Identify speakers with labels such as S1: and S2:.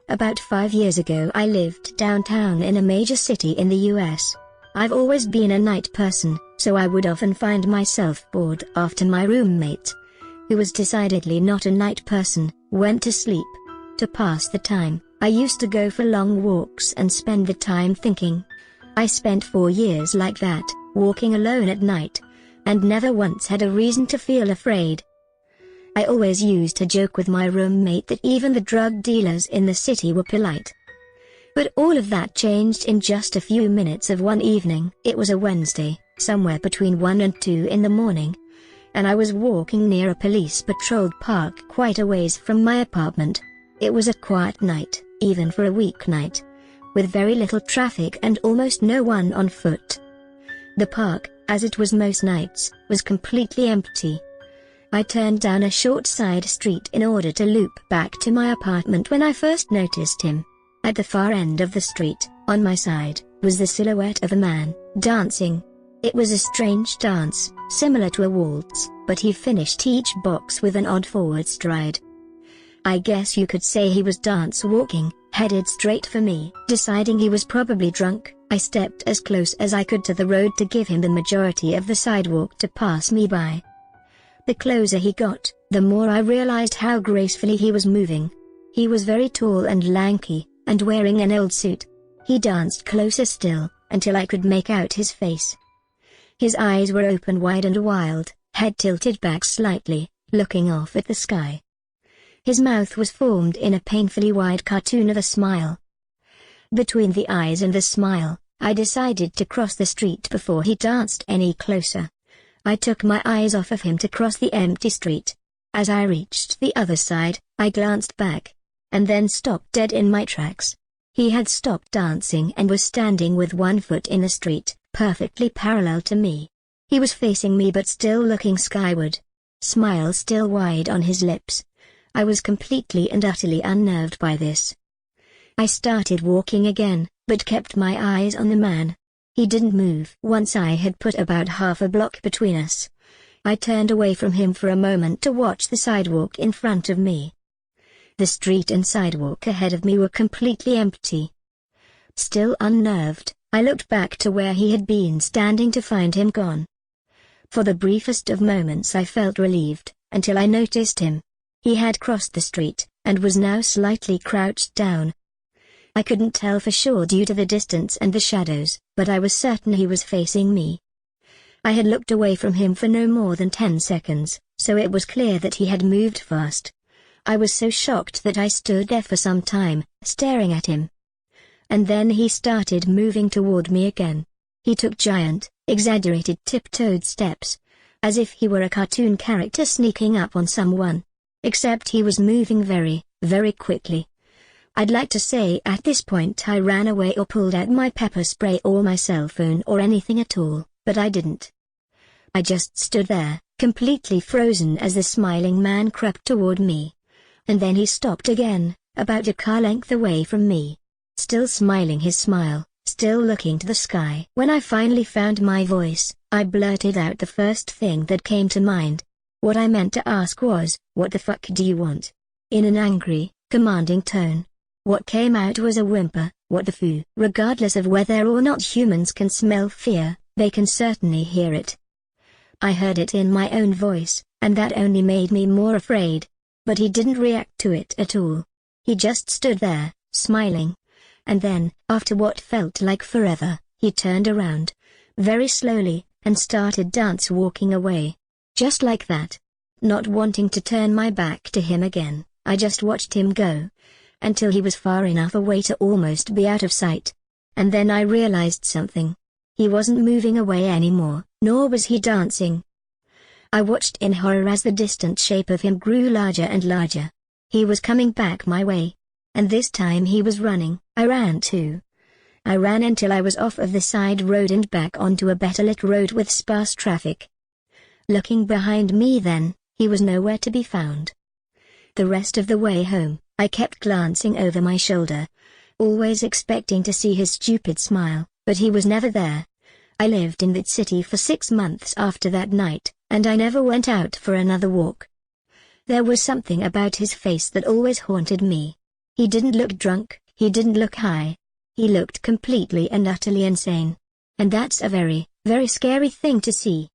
S1: About 5 years ago I lived downtown in a major city in the US. I've always been a night person, so I would often find myself bored after my roommate, who was decidedly not a night person, went to sleep. To pass the time, I used to go for long walks and spend the time thinking. I spent 4 years like that, walking alone at night, and never once had a reason to feel afraid. I always used to joke with my roommate that even the drug dealers in the city were polite. But all of that changed in just a few minutes of one evening. It was a Wednesday, somewhere between 1 and 2 in the morning, and I was walking near a police-patrolled park quite a ways from my apartment. It was a quiet night, even for a weeknight, with very little traffic and almost no one on foot. The park, as it was most nights, was completely empty. I turned down a short side street in order to loop back to my apartment when I first noticed him. At the far end of the street, on my side, was the silhouette of a man, dancing. It was a strange dance, similar to a waltz, but he finished each box with an odd forward stride. I guess you could say he was dance walking, headed straight for me. Deciding he was probably drunk, I stepped as close as I could to the road to give him the majority of the sidewalk to pass me by. The closer he got, the more I realized how gracefully he was moving. He was very tall and lanky, and wearing an old suit. He danced closer still, until I could make out his face. His eyes were open wide and wild, head tilted back slightly, looking off at the sky. His mouth was formed in a painfully wide cartoon of a smile. Between the eyes and the smile, I decided to cross the street before he danced any closer. I took my eyes off of him to cross the empty street. As I reached the other side, I glanced back, and then stopped dead in my tracks. He had stopped dancing and was standing with one foot in the street, perfectly parallel to me. He was facing me but still looking skyward. Smile still wide on his lips. I was completely and utterly unnerved by this. I started walking again, but kept my eyes on the man. He didn't move. Once I had put about half a block between us, I turned away from him for a moment to watch the sidewalk in front of me. The street and sidewalk ahead of me were completely empty. Still unnerved, I looked back to where he had been standing to find him gone. For the briefest of moments I felt relieved, until I noticed him. He had crossed the street, and was now slightly crouched down. I couldn't tell for sure due to the distance and the shadows, but I was certain he was facing me. I had looked away from him for no more than 10 seconds, so it was clear that he had moved fast. I was so shocked that I stood there for some time, staring at him. And then he started moving toward me again. He took giant, exaggerated tiptoed steps, as if he were a cartoon character sneaking up on someone. Except he was moving very, very quickly. I'd like to say at this point I ran away or pulled out my pepper spray or my cell phone or anything at all, but I didn't. I just stood there, completely frozen as the smiling man crept toward me. And then he stopped again, about a car length away from me. Still smiling his smile, still looking to the sky. When I finally found my voice, I blurted out the first thing that came to mind. What I meant to ask was, "What the fuck do you want?" In an angry, commanding tone. What came out was a whimper, "What the foo?" Regardless of whether or not humans can smell fear, they can certainly hear it. I heard it in my own voice, and that only made me more afraid. But he didn't react to it at all. He just stood there, smiling. And then, after what felt like forever, he turned around, very slowly, and started dance walking away. Just like that. Not wanting to turn my back to him again, I just watched him go, until he was far enough away to almost be out of sight. And then I realized something. He wasn't moving away anymore, nor was he dancing. I watched in horror as the distant shape of him grew larger and larger. He was coming back my way. And this time he was running. I ran too. I ran until I was off of the side road and back onto a better lit road with sparse traffic. Looking behind me then, he was nowhere to be found. The rest of the way home, I kept glancing over my shoulder, always expecting to see his stupid smile, but he was never there. I lived in that city for 6 months after that night, and I never went out for another walk. There was something about his face that always haunted me. He didn't look drunk, he didn't look high. He looked completely and utterly insane. And that's a very, very scary thing to see.